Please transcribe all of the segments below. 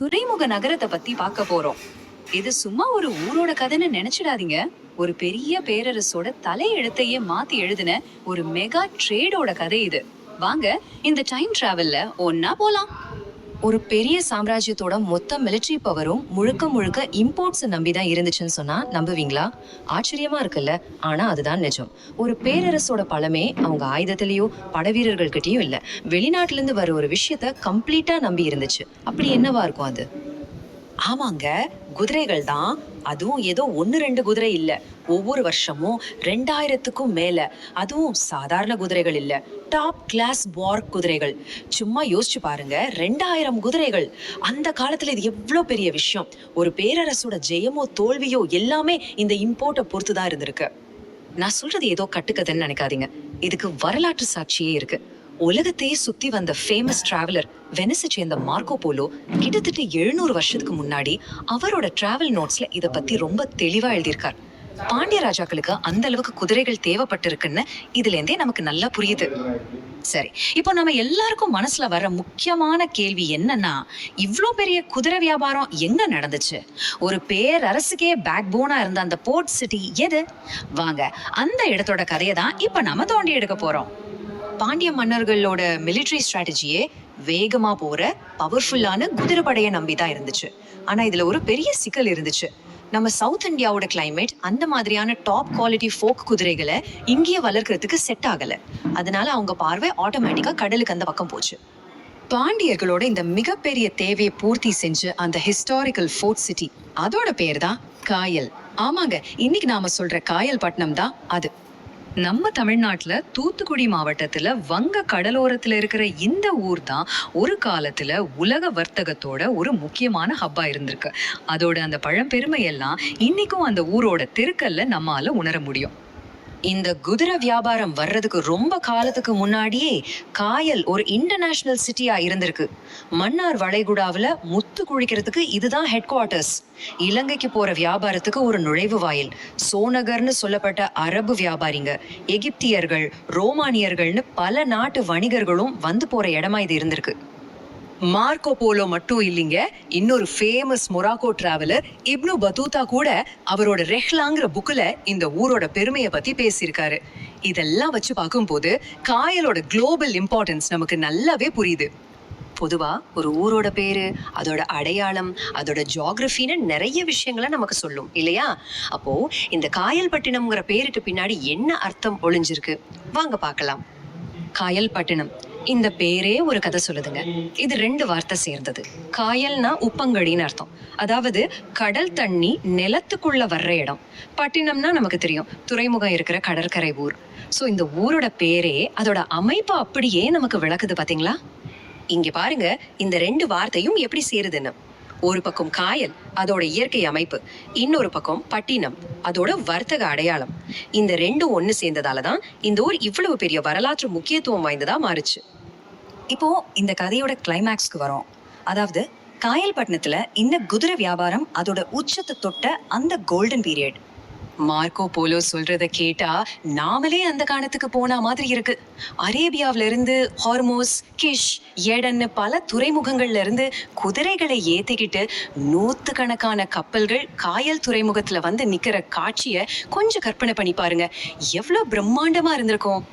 துறைமுக நகரத்தை பத்தி பார்க்க போறோம். இது சும்மா ஒரு ஊரோட கதைன்னு நினைச்சிடாதீங்க. ஒரு பெரிய பேரரசோட தலையெழுத்தையே மாத்தி எழுதின ஒரு மெகா ட்ரேடோட கதை இது. வாங்க இந்த டைம் டிராவல்ல ஒன்னா போலாம். ஒரு பெரிய சாம்ராஜ்யத்தோட மொத்த மிலிட்டரி பவரும் முழுக்க முழுக்க இம்போர்ட்ஸ் நம்பிதான் இருந்துச்சுன்னு சொன்னா நம்புவீங்களா? ஆச்சரியமா இருக்குல்ல? ஆனா அதுதான் நிஜம். ஒரு பேரரசோட பலமே அவங்க ஆயுதத்திலயோ படவீரர்கள் கிட்டயும் இல்ல, வெளிநாட்டுல இருந்து வர ஒரு விஷயத்த கம்ப்ளீட்டா நம்பி இருந்துச்சு. அப்படி என்னவா இருக்கும் அது? ஆமாங்க, குதிரைகள் தான். அதுவும் ஏதோ 1-2 குதிரை இல்ல. ஒவ்வொரு வருஷமும் 2000க்கும் மேல. அதுவும் சாதாரண குதிரைகள் இல்ல, டாப் கிளாஸ் வார் குதிரைகள். சும்மா யோசிச்சு பாருங்க, 2000 குதிரைகள். அந்த காலத்துல இது எவ்வளவு பெரிய விஷயம். ஒரு பேரரசோட ஜெயமோ தோல்வியோ எல்லாமே இந்த இம்போர்ட்டை பொறுத்துதான் இருந்திருக்கு. நான் சொல்றது ஏதோ கட்டுக்கதைன்னு நினைக்காதீங்க. இதுக்கு வரலாற்று சாட்சியே இருக்கு. உலகத்தையே சுத்தி வந்த ஃபேமஸ் டிராவலர் வெனிஸை சேர்ந்த மார்க்கோ போலோ கிட்டத்தட்ட 700 வருஷத்துக்கு முன்னாடி அவரோட டிராவல் நோட்ஸ்ல இத பத்தி ரொம்ப தெளிவா எழுதியிருக்கார். பாண்டிய ராஜாக்களுக்கு அந்த அளவுக்கு குதிரைகள் தேவைப்பட்டிருக்குன்னு இதுல இருந்தே நமக்கு நல்லா புரியுது. சரி, இப்போ நம்ம எல்லாருக்கும் மனசுல வர முக்கியமான கேள்வி என்னன்னா, இவ்ளோ பெரிய குதிரை வியாபாரம் எங்க நடந்துச்சு? ஒரு பேரரசுக்கே பேக் போனா இருந்த அந்த போர்ட் சிட்டி எது? வாங்க அந்த இடத்தோட கதையை தான் இப்ப நம்ம தோண்டி எடுக்க போறோம். பாண்டிய மன்னர்களோட மிலிட்டரி ஸ்ட்ராட்டஜியே வேகமா போற பவர்ஃபுல்லான குதிரை படையை நம்பிதான் இருந்துச்சு. ஆனா இதுல ஒரு பெரிய சிக்கல் இருந்துச்சு. நம்ம சவுத் இந்தியாவோட கிளைமேட் அந்த மாதிரியான டாப் குவாலிட்டி ஃபோக் குதிரைகளை இங்கேயே வளர்க்கறதுக்கு செட் ஆகல. அதனால அவங்க பார்வை ஆட்டோமேட்டிக்கா கடலுக்கு அந்த பக்கம் போச்சு. பாண்டியர்களோட இந்த மிகப்பெரிய தேவையை பூர்த்தி செஞ்சு அந்த ஹிஸ்டாரிக்கல் ஃபோர்ட் சிட்டி, அதோட பேர் தான் காயல். ஆமாங்க, இன்னைக்கு நாம சொல்ற காயல் பட்டணம் தான் அது. நம்ம தமிழ்நாட்டுல தூத்துக்குடி மாவட்டத்துல வங்க கடலோரத்துல இருக்கிற இந்த ஊர் தான் ஒரு காலத்துல உலக வர்த்தகத்தோட ஒரு முக்கியமான ஹப்பா இருந்திருக்கு. அதோட அந்த பழம்பெருமை எல்லாம் இன்னைக்கும் அந்த ஊரோட தெருக்கல்ல நம்மால உணர முடியும். இந்த குதிரை வியாபாரம் வர்றதுக்கு ரொம்ப காலத்துக்கு முன்னாடியே காயல் ஒரு இன்டர்நேஷனல் சிட்டியா இருந்திருக்கு. மன்னார் வளைகுடாவில் முத்து குழிக்கிறதுக்கு இதுதான் ஹெட் குவார்ட்டர்ஸ். இலங்கைக்கு போற வியாபாரத்துக்கு ஒரு நுழைவு வாயில். சோனகர்னு சொல்லப்பட்ட அரபு வியாபாரிங்க, எகிப்தியர்கள், ரோமானியர்கள்னு பல நாட்டு வணிகர்களும் வந்து போற இடமா இது இருந்திருக்கு. மார்க்கோ போலோ மட்டும் இல்லைங்க, இன்னொரு ஃபேமஸ் மொராக்கோ டிராவலர் இப்னு பத்தூதா கூட அவரோட ரெஹ்லாங்கிற புக்ல இந்த ஊரோட பெருமையை பத்தி பேசியிருக்காரு. இதெல்லாம் வச்சு பார்க்கும்போது காயலோட குளோபல் இம்பார்ட்டன்ஸ் நமக்கு நல்லாவே புரியுது. பொதுவா ஒரு ஊரோட பேரு, அதோட அடையாளம், அதோட ஜியாகிரபின்னு நிறைய விஷயங்களை நமக்கு சொல்லும் இல்லையா? அப்போ இந்த காயல் பட்டினம்ங்கிற பேருக்கு பின்னாடி என்ன அர்த்தம் ஒளிஞ்சிருக்கு, வாங்க பார்க்கலாம். காயல் பட்டினம், இந்த பேரே ஒரு கதை சொல்லுதுங்க. இது 2 வார்த்தை சேர்ந்தது. காயல்னா உப்பங்கழின்னு அர்த்தம், அதாவது கடல் தண்ணி நிலத்துக்குள்ள வர்ற இடம். பட்டினம்னா நமக்கு தெரியும், துறைமுகம் இருக்கிற கடற்கரை ஊர். சோ இந்த ஊரோட பேரே அதோட அமைப்பு அப்படியே நமக்கு விளக்குது. பாத்தீங்களா? இங்க பாருங்க இந்த 2 வார்த்தையும் எப்படி சேருதுன்னு. ஒரு பக்கம் காயல், அதோட இயற்கை அமைப்பு, இன்னொரு பக்கம் பட்டினம், அதோட வர்த்தக அடையாளம். இந்த 2 ஒண்ணு சேர்ந்ததாலதான் இந்த ஊர் இவ்வளவு பெரிய வரலாற்று முக்கியத்துவம் வாய்ந்ததா மாறுச்சு. இப்போ இந்த கதையோட கிளைமேக்ஸ்க்கு வரோம். அதாவது காயல்பட்டினத்துல இந்த குதிரை வியாபாரம் அதோட உச்சத்தை தொட்ட அந்த கோல்டன் பீரியட். மார்க்கோ போலோ சொல்றத கேட்டா நாமளே அந்த காலத்துக்கு போன மாதிரி இருக்கு. அரேபியாவில இருந்து ஹார்மோஸ், கிஷ், ஏடன்னு பல துறைமுகங்கள்ல இருந்து குதிரைகளை ஏத்திக்கிட்டு 100 கணக்கான கப்பல்கள் காயல் துறைமுகத்துல வந்து நிக்கிற காட்சிய கொஞ்சம் கற்பனை பண்ணி பாருங்க, எவ்வளவு பிரம்மாண்டமா இருந்திருக்கும்.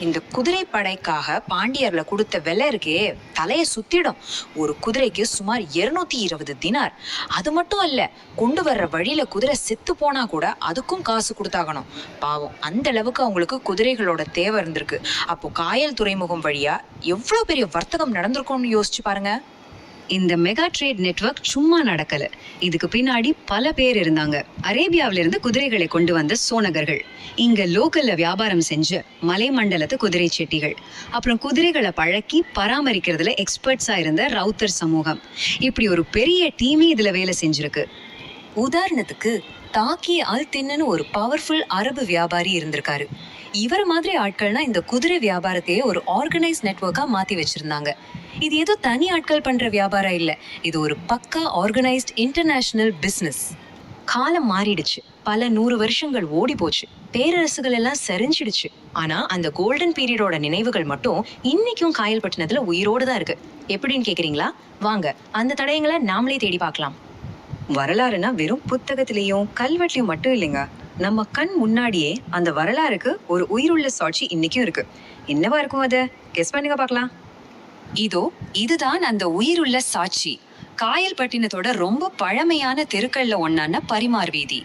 இந்த குதிரை படைக்காக பாண்டியர்ல கொடுத்த விலை இருக்கே, தலையை சுத்திடும். ஒரு குதிரைக்கு சுமார் 220 தினார். அது மட்டும் அல்ல, கொண்டு வர்ற வழியில குதிரை செத்து போனா கூட அதுக்கும் காசு கொடுத்தாகணும். பாவம், அந்த அளவுக்கு அவங்களுக்கு குதிரைகளோட தேவை இருந்திருக்கு. அப்போ காயல் துறைமுகம் வழியா எவ்வளவு பெரிய வர்த்தகம் நடந்திருக்கும்னு யோசிச்சு பாருங்க. இந்த மெகா ட்ரேட் நெட்வொர்க் சும்மா நடக்கல. இதுக்கு பின்னாடி பல பேர் இருந்தாங்க. அரேபியாவில இருந்து குதிரைகளை கொண்டு வந்த சோனகர்கள், இங்க லோக்கல்ல வியாபாரம் செஞ்ச மலை மண்டலத்து குதிரை செட்டிகள், அப்புறம் குதிரைகளை பழக்கி பராமரிக்கிறதுல எக்ஸ்பர்ட்ஸா இருந்த ரவுத்தர் சமூகம். இப்படி ஒரு பெரிய டீமே இதுல வேலை செஞ்சிருக்கு. உதாரணத்துக்கு தாக்கி அல் தின்னு ஒரு பவர்ஃபுல் அரபு வியாபாரி இருந்திருக்காரு. இவர் மாதிரி ஆட்கள்னா இந்த குதிரை வியாபாரத்தையே ஒரு ஆர்கனைஸ் நெட்வொர்க்கா மாத்தி வச்சிருந்தாங்க. இது ஏதோ தனி ஆட்கள் பண்ற வியாபாரம் இல்ல, இது ஒரு பக்கா ஆர்கனைஸ்ட் இன்டர்நேஷனல் பிசினஸ். காலம் மாறிடுச்சு, பல 100 வருஷங்கள் ஓடி போச்சு. பேரரசுகள் எல்லாம் சரிஞ்சிடுச்சு. ஆனா அந்த கோல்டன் பீரியடோட நினைவுகள் மட்டும் இன்னைக்கும் காயல்பட்டினத்துல உயிரோடு தான் இருக்கு. எப்படின்னு கேக்குறீங்களா? வாங்க அந்த தடயங்களை நாமளே தேடி பார்க்கலாம். வரலாறுனா வெறும் புத்தகத்திலையும் கல்வெட்டுலயும் மட்டும் இல்லைங்க. நம்ம கண் முன்னாடியே அந்த வரலாறுக்கு ஒரு உயிருள்ள சாட்சி இன்னைக்கும் இருக்கு. என்னவா இருக்கும் அது? கெஸ் பண்ணுங்க பார்க்கலாம். இதுதான் அந்த உயிருள்ள சாட்சி. காயல்பட்டினத்தோட ரொம்ப பழமையான தெருக்கள்ல ஒண்ணான பரிமார் வீதி.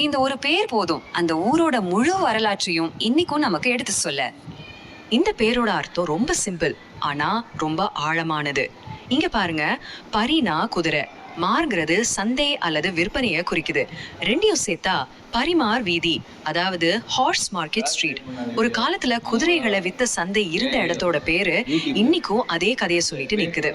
இந்த ஒரு பேர் போதும் அந்த ஊரோட முழு வரலாற்றையும் இன்னைக்கும் நமக்கு எடுத்து சொல்ல. இந்த பேரோட அர்த்தம் ரொம்ப சிம்பிள், ஆனா ரொம்ப ஆழமானது. இங்க பாருங்க, பரினா குதிரை, மார்ங்கிறது சந்தை அல்லது விற்பனையை குறிக்குது. ரெண்டையும் சேர்த்தா பரிமார் வீதி, அதாவது ஹார்ஸ் மார்க்கெட் ஸ்ட்ரீட். ஒரு காலத்துல குதிரைகளை வித்த சந்தை இருந்த இடத்தோட பேரு இன்னைக்கும் அதே கதையை சொல்லிட்டு நிக்குது.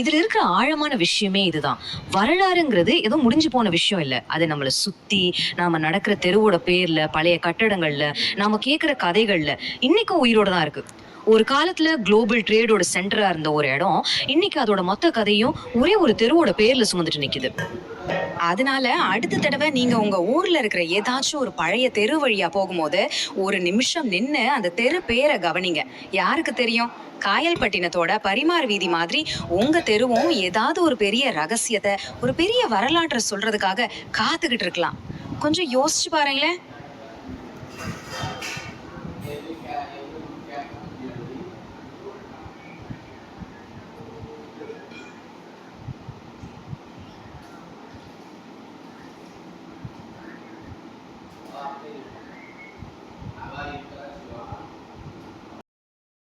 இதுல இருக்கிற ஆழமான விஷயமே இதுதான். வரலாறுங்கிறது ஏதோ முடிஞ்சு போன விஷயம் இல்ல. அது நம்மளை சுத்தி நாம நடக்கிற தெருவோட பேர்ல, பழைய கட்டடங்கள்ல, நாம கேட்கிற கதைகள்ல இன்னைக்கும் உயிரோட தான் இருக்கு. ஒரு காலத்துல குளோபல் ட்ரேடோட சென்டரா இருந்த ஒரு இடம் இன்னைக்கு அதோட மொத்த கதையும் ஒரே ஒரு தெருவோட பேர்ல சுமந்துட்டு நிக்குது. அதனால அடுத்த தடவை நீங்க உங்க ஊர்ல இருக்கிற ஏதாச்சும் ஒரு பழைய தெரு வழியா போகும்போது ஒரு நிமிஷம் நின்னு அந்த தெரு பேரை கவனிங்க. யாருக்கு தெரியும், காயல்பட்டினத்தோட பரிமார் வீதி மாதிரி உங்க தெருவும் ஏதாவது ஒரு பெரிய ரகசியத்தை, ஒரு பெரிய வரலாற்றை சொல்றதுக்காக காத்துக்கிட்டு இருக்கலாம். கொஞ்சம் யோசிச்சு பாருங்களேன்.